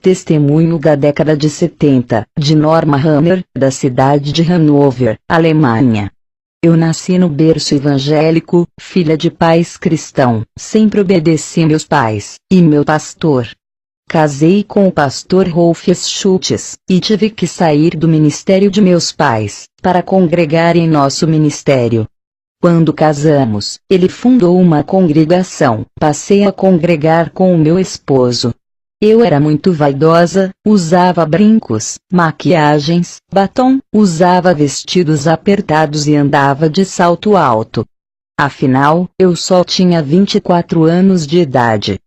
Testemunho da década de 70, de Norma Hammer, da cidade de Hannover, Alemanha. Eu nasci no berço evangélico, filha de pais cristãos, sempre obedeci meus pais, e meu pastor. Casei com o pastor Rolf Schultz, e tive que sair do ministério de meus pais, para congregar em nosso ministério. Quando casamos, ele fundou uma congregação, passei a congregar com o meu esposo. Eu era muito vaidosa, usava brincos, maquiagens, batom, usava vestidos apertados e andava de salto alto. Afinal, eu só tinha 24 anos de idade.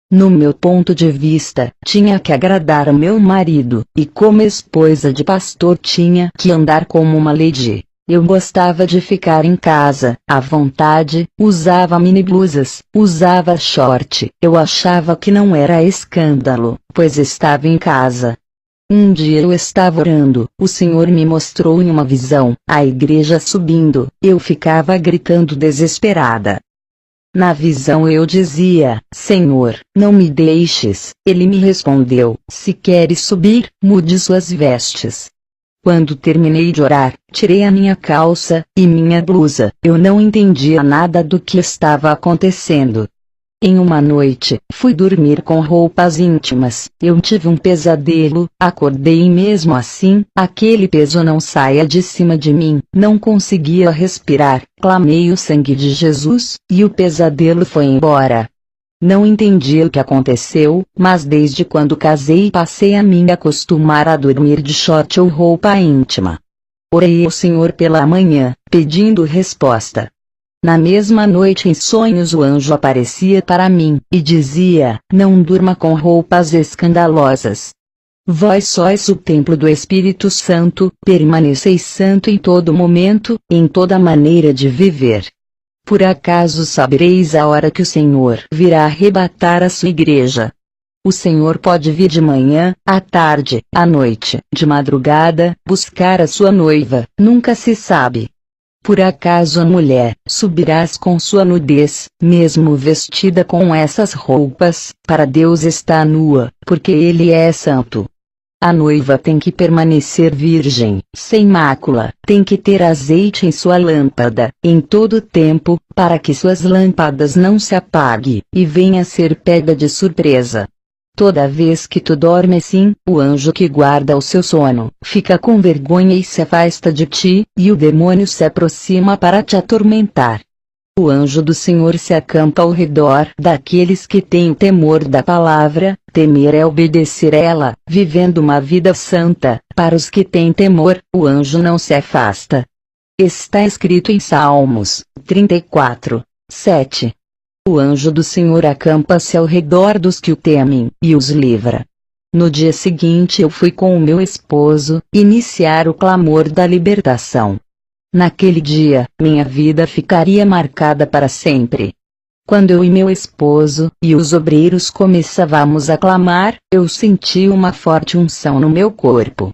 No meu ponto de vista, tinha que agradar ao meu marido, e como esposa de pastor tinha que andar como uma lady. Eu gostava de ficar em casa, à vontade, usava mini blusas, usava short. Eu achava que não era escândalo, pois estava em casa. Um dia eu estava orando, o Senhor me mostrou em uma visão, a igreja subindo, eu ficava gritando desesperada. Na visão eu dizia, Senhor, não me deixes. Ele me respondeu, se queres subir, mude suas vestes. Quando terminei de orar, tirei a minha calça e minha blusa. Eu não entendia nada do que estava acontecendo. Em uma noite, fui dormir com roupas íntimas. Eu tive um pesadelo, acordei e mesmo assim, aquele peso não saía de cima de mim. Não conseguia respirar. Clamei o sangue de Jesus, e o pesadelo foi embora. Não entendi o que aconteceu, mas desde quando casei passei a me acostumar a dormir de short ou roupa íntima. Orei ao Senhor pela manhã, pedindo resposta. Na mesma noite em sonhos o anjo aparecia para mim, e dizia, não durma com roupas escandalosas. Vós sois o templo do Espírito Santo, permaneceis santo em todo momento, em toda maneira de viver. Por acaso sabereis a hora que o Senhor virá arrebatar a sua igreja? O Senhor pode vir de manhã, à tarde, à noite, de madrugada, buscar a sua noiva, nunca se sabe. Por acaso a mulher subirás com sua nudez, mesmo vestida com essas roupas, para Deus está nua, porque Ele é santo. A noiva tem que permanecer virgem, sem mácula, tem que ter azeite em sua lâmpada, em todo tempo, para que suas lâmpadas não se apaguem, e venha a ser pega de surpresa. Toda vez que tu dormes assim, o anjo que guarda o seu sono, fica com vergonha e se afasta de ti, e o demônio se aproxima para te atormentar. O anjo do Senhor se acampa ao redor daqueles que têm o temor da palavra. Temer é obedecer ela, vivendo uma vida santa. Para os que têm temor, o anjo não se afasta. Está escrito em Salmos 34, 7. O anjo do Senhor acampa-se ao redor dos que o temem, e os livra. No dia seguinte eu fui com o meu esposo, iniciar o clamor da libertação. Naquele dia, minha vida ficaria marcada para sempre. Quando eu e meu esposo, e os obreiros começávamos a clamar, eu senti uma forte unção no meu corpo.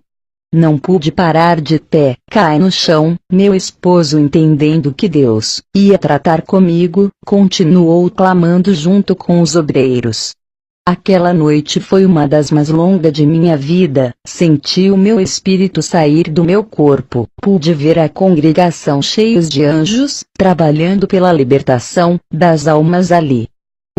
Não pude parar de pé, caí no chão. Meu esposo, entendendo que Deus ia tratar comigo, continuou clamando junto com os obreiros. Aquela noite foi uma das mais longas de minha vida. Senti o meu espírito sair do meu corpo. Pude ver a congregação cheios de anjos, trabalhando pela libertação das almas ali.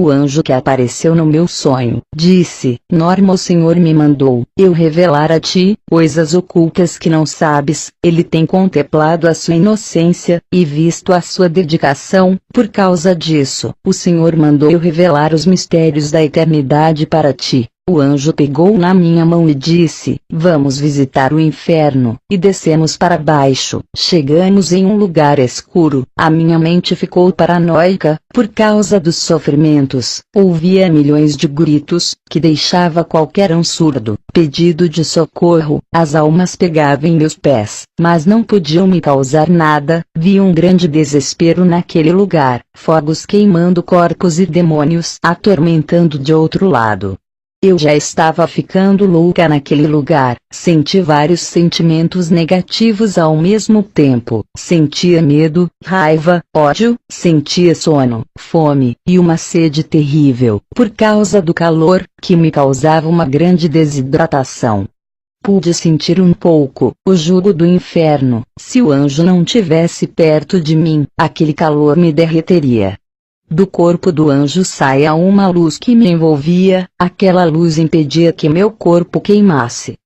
O anjo que apareceu no meu sonho, disse, Norma, o Senhor me mandou eu revelar a ti coisas ocultas que não sabes. Ele tem contemplado a sua inocência, e visto a sua dedicação. Por causa disso, o Senhor mandou eu revelar os mistérios da eternidade para ti. O anjo pegou na minha mão e disse, vamos visitar o inferno, e descemos para baixo. Chegamos em um lugar escuro, a minha mente ficou paranoica, por causa dos sofrimentos. Ouvia milhões de gritos, que deixava qualquer um surdo. Pedido de socorro, as almas pegavam em meus pés, mas não podiam me causar nada. Vi um grande desespero naquele lugar, fogos queimando corpos e demônios atormentando de outro lado. Eu já estava ficando louca naquele lugar, senti vários sentimentos negativos ao mesmo tempo, sentia medo, raiva, ódio, sentia sono, fome, e uma sede terrível, por causa do calor, que me causava uma grande desidratação. Pude sentir um pouco o jugo do inferno. Se o anjo não tivesse perto de mim, aquele calor me derreteria. Do corpo do anjo saía uma luz que me envolvia, aquela luz impedia que meu corpo queimasse.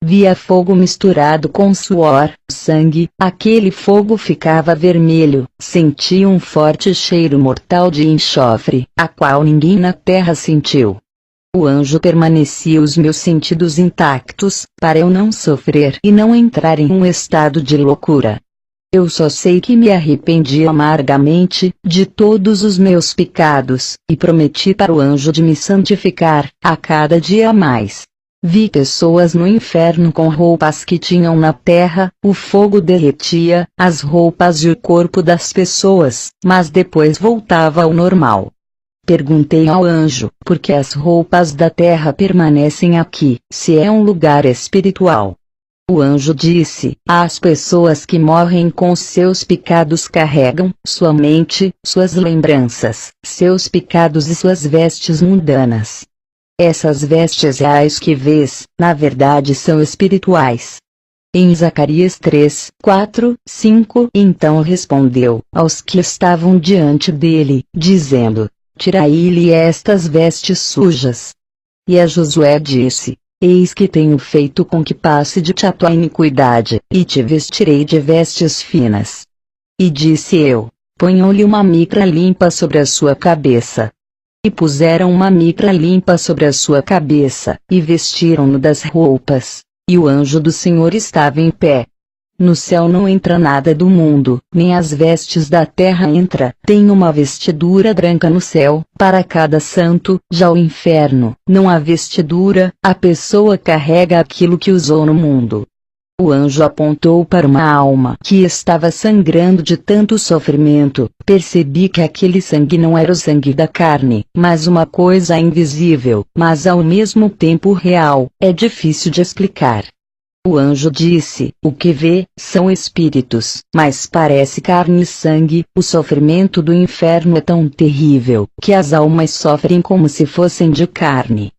Via fogo misturado com suor, sangue, aquele fogo ficava vermelho, sentia um forte cheiro mortal de enxofre, a qual ninguém na terra sentiu. O anjo permanecia os meus sentidos intactos, para eu não sofrer e não entrar em um estado de loucura. Eu só sei que me arrependi amargamente de todos os meus pecados, e prometi para o anjo de me santificar, a cada dia mais. Vi pessoas no inferno com roupas que tinham na terra, o fogo derretia as roupas e o corpo das pessoas, mas depois voltava ao normal. Perguntei ao anjo, por que as roupas da terra permanecem aqui, se é um lugar espiritual? O anjo disse, as pessoas que morrem com seus pecados carregam, sua mente, suas lembranças, seus pecados e suas vestes mundanas. Essas vestes reais que vês, na verdade são espirituais. Em Zacarias 3, 4, 5, então respondeu aos que estavam diante dele, dizendo, tirai-lhe estas vestes sujas. E a Josué disse, eis que tenho feito com que passe de ti a tua iniquidade, e te vestirei de vestes finas. E disse eu, ponham-lhe uma mitra limpa sobre a sua cabeça. E puseram uma mitra limpa sobre a sua cabeça, e vestiram-no das roupas, e o anjo do Senhor estava em pé. No céu não entra nada do mundo, nem as vestes da terra entra, tem uma vestidura branca no céu, para cada santo, já o inferno, não há vestidura, a pessoa carrega aquilo que usou no mundo. O anjo apontou para uma alma que estava sangrando de tanto sofrimento, percebi que aquele sangue não era o sangue da carne, mas uma coisa invisível, mas ao mesmo tempo real, é difícil de explicar. O anjo disse, o que vê, são espíritos, mas parece carne e sangue, o sofrimento do inferno é tão terrível, que as almas sofrem como se fossem de carne.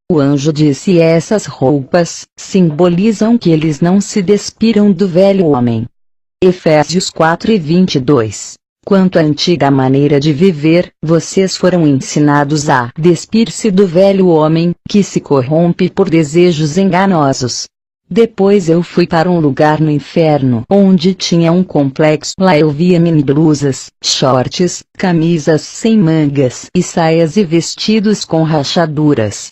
O anjo disse essas roupas, simbolizam que eles não se despiram do velho homem. Efésios 4:22. Quanto à antiga maneira de viver, vocês foram ensinados a despir-se do velho homem, que se corrompe por desejos enganosos. Depois eu fui para um lugar no inferno onde tinha um complexo. Lá eu via mini blusas, shorts, camisas sem mangas e saias e vestidos com rachaduras.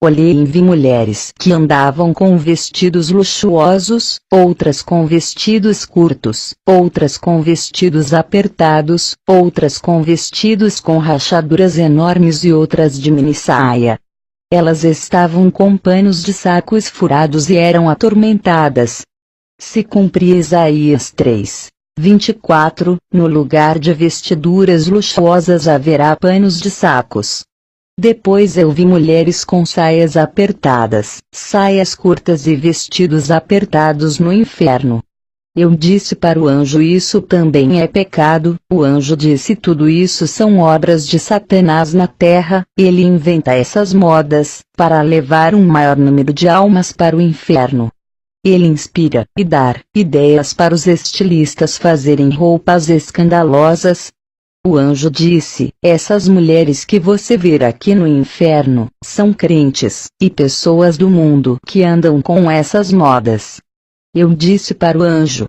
Olhei e vi mulheres que andavam com vestidos luxuosos, outras com vestidos curtos, outras com vestidos apertados, outras com vestidos com rachaduras enormes e outras de mini saia. Elas estavam com panos de sacos furados e eram atormentadas. Se cumpria Isaías 3, 24, no lugar de vestiduras luxuosas haverá panos de sacos. Depois eu vi mulheres com saias apertadas, saias curtas e vestidos apertados no inferno. Eu disse para o anjo, isso também é pecado. O anjo disse, tudo isso são obras de Satanás na terra, ele inventa essas modas, para levar um maior número de almas para o inferno. Ele inspira e dá ideias para os estilistas fazerem roupas escandalosas. O anjo disse, essas mulheres que você vê aqui no inferno, são crentes, e pessoas do mundo que andam com essas modas. Eu disse para o anjo,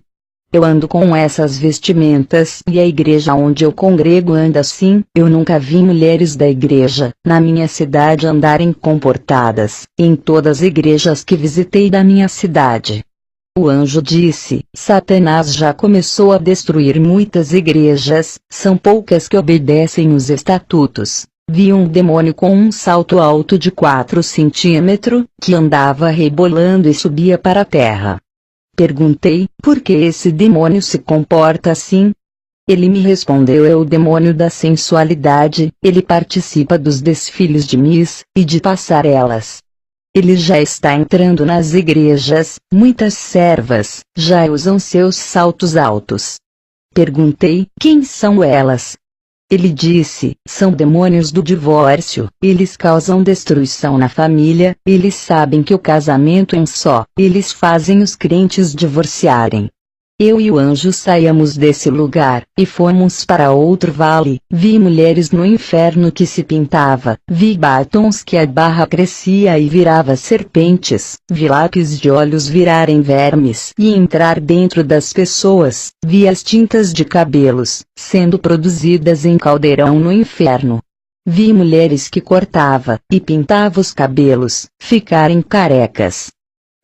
eu ando com essas vestimentas e a igreja onde eu congrego anda assim. Eu nunca vi mulheres da igreja, na minha cidade andarem comportadas, em todas as igrejas que visitei da minha cidade. O anjo disse, Satanás já começou a destruir muitas igrejas, são poucas que obedecem os estatutos. Vi um demônio com um salto alto de 4 centímetros, que andava rebolando e subia para a terra. Perguntei, por que esse demônio se comporta assim? Ele me respondeu: é o demônio da sensualidade, ele participa dos desfiles de Miss, e de passarelas. Ele já está entrando nas igrejas, muitas servas já usam seus saltos altos. Perguntei: quem são elas? Ele disse: são demônios do divórcio, eles causam destruição na família, eles sabem que o casamento é um só, eles fazem os crentes divorciarem. Eu e o anjo saímos desse lugar, e fomos para outro vale. Vi mulheres no inferno que se pintava, vi batons que a barra crescia e virava serpentes, vi lápis de olhos virarem vermes e entrar dentro das pessoas, vi as tintas de cabelos, sendo produzidas em caldeirão no inferno. Vi mulheres que cortava, e pintava os cabelos, ficarem carecas.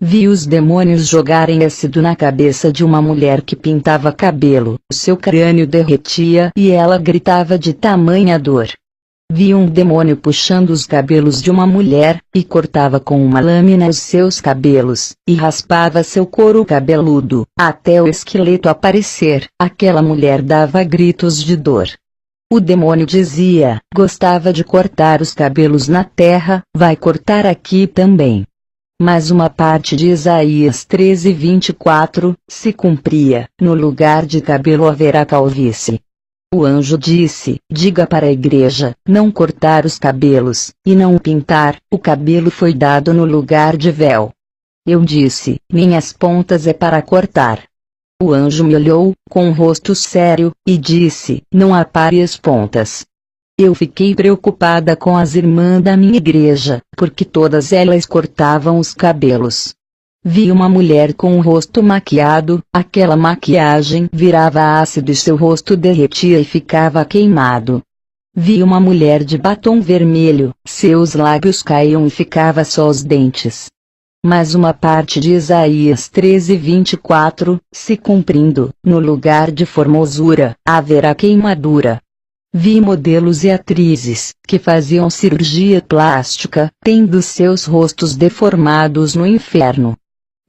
Vi os demônios jogarem ácido na cabeça de uma mulher que pintava cabelo, seu crânio derretia e ela gritava de tamanha dor. Vi um demônio puxando os cabelos de uma mulher, e cortava com uma lâmina os seus cabelos, e raspava seu couro cabeludo, até o esqueleto aparecer. Aquela mulher dava gritos de dor. O demônio dizia: gostava de cortar os cabelos na terra, vai cortar aqui também. Mas uma parte de Isaías 13:24 se cumpria: no lugar de cabelo haverá calvície. O anjo disse: diga para a igreja, não cortar os cabelos, e não pintar, o cabelo foi dado no lugar de véu. Eu disse: minhas pontas é para cortar. O anjo me olhou, com um rosto sério, e disse: não apare as pontas. Eu fiquei preocupada com as irmãs da minha igreja, porque todas elas cortavam os cabelos. Vi uma mulher com o rosto maquiado, aquela maquiagem virava ácido e seu rosto derretia e ficava queimado. Vi uma mulher de batom vermelho, seus lábios caíam e ficava só os dentes. Mas uma parte de Isaías 13:24 se cumprindo: no lugar de formosura haverá queimadura. Vi modelos e atrizes, que faziam cirurgia plástica, tendo seus rostos deformados no inferno.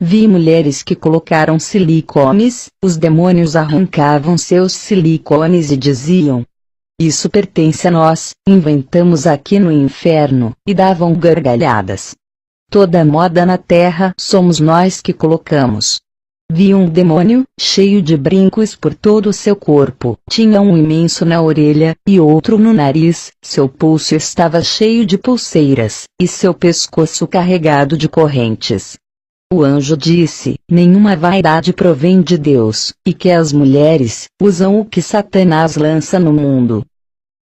Vi mulheres que colocaram silicones, os demônios arrancavam seus silicones e diziam: isso pertence a nós, inventamos aqui no inferno, e davam gargalhadas. Toda moda na terra somos nós que colocamos. Vi um demônio, cheio de brincos por todo o seu corpo, tinha um imenso na orelha, e outro no nariz, seu pulso estava cheio de pulseiras, e seu pescoço carregado de correntes. O anjo disse: nenhuma vaidade provém de Deus, e que as mulheres usam o que Satanás lança no mundo.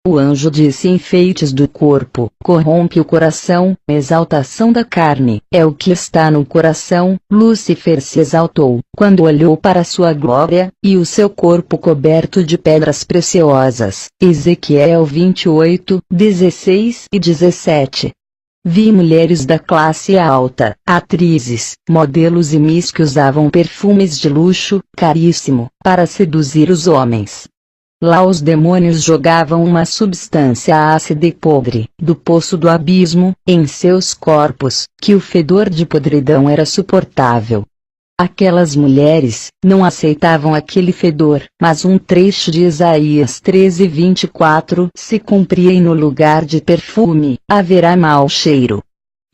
O anjo disse: enfeites do corpo, corrompe o coração, exaltação da carne, é o que está no coração. Lúcifer se exaltou, quando olhou para sua glória, e o seu corpo coberto de pedras preciosas. Ezequiel 28:16 e 17. Vi mulheres da classe alta, atrizes, modelos e miss que usavam perfumes de luxo, caríssimo, para seduzir os homens. Lá os demônios jogavam uma substância ácida e podre, do poço do abismo, em seus corpos, que o fedor de podridão era suportável. Aquelas mulheres não aceitavam aquele fedor, mas um trecho de Isaías 13:24 se cumpria: e no lugar de perfume, haverá mau cheiro.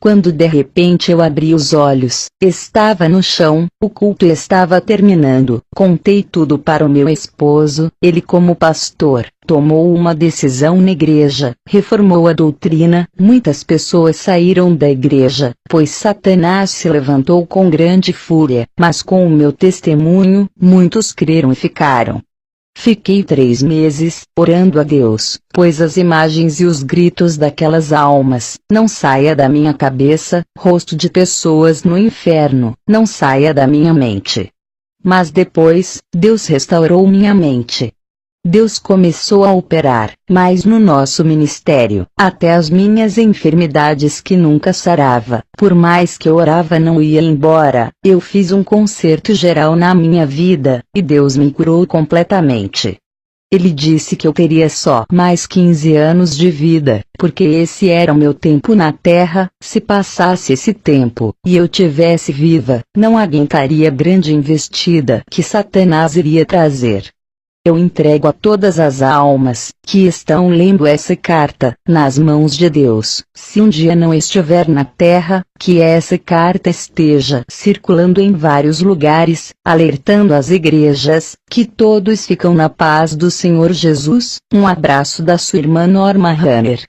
Quando de repente eu abri os olhos, estava no chão, o culto estava terminando. Contei tudo para o meu esposo, ele como pastor, tomou uma decisão na igreja, reformou a doutrina. Muitas pessoas saíram da igreja, pois Satanás se levantou com grande fúria, mas com o meu testemunho, muitos creram e ficaram. Fiquei 3 meses, orando a Deus, pois as imagens e os gritos daquelas almas, não saia da minha cabeça, rosto de pessoas no inferno, não saia da minha mente. Mas depois, Deus restaurou minha mente. Deus começou a operar, mais no nosso ministério, até as minhas enfermidades que nunca sarava, por mais que eu orava não ia embora. Eu fiz um concerto geral na minha vida, e Deus me curou completamente. Ele disse que eu teria só mais 15 anos de vida, porque esse era o meu tempo na terra. Se passasse esse tempo, e eu tivesse viva, não aguentaria a grande investida que Satanás iria trazer. Eu entrego a todas as almas que estão lendo essa carta nas mãos de Deus. Se um dia não estiver na terra, que essa carta esteja circulando em vários lugares, alertando as igrejas, que todos ficam na paz do Senhor Jesus. Um abraço da sua irmã Norma Hammer.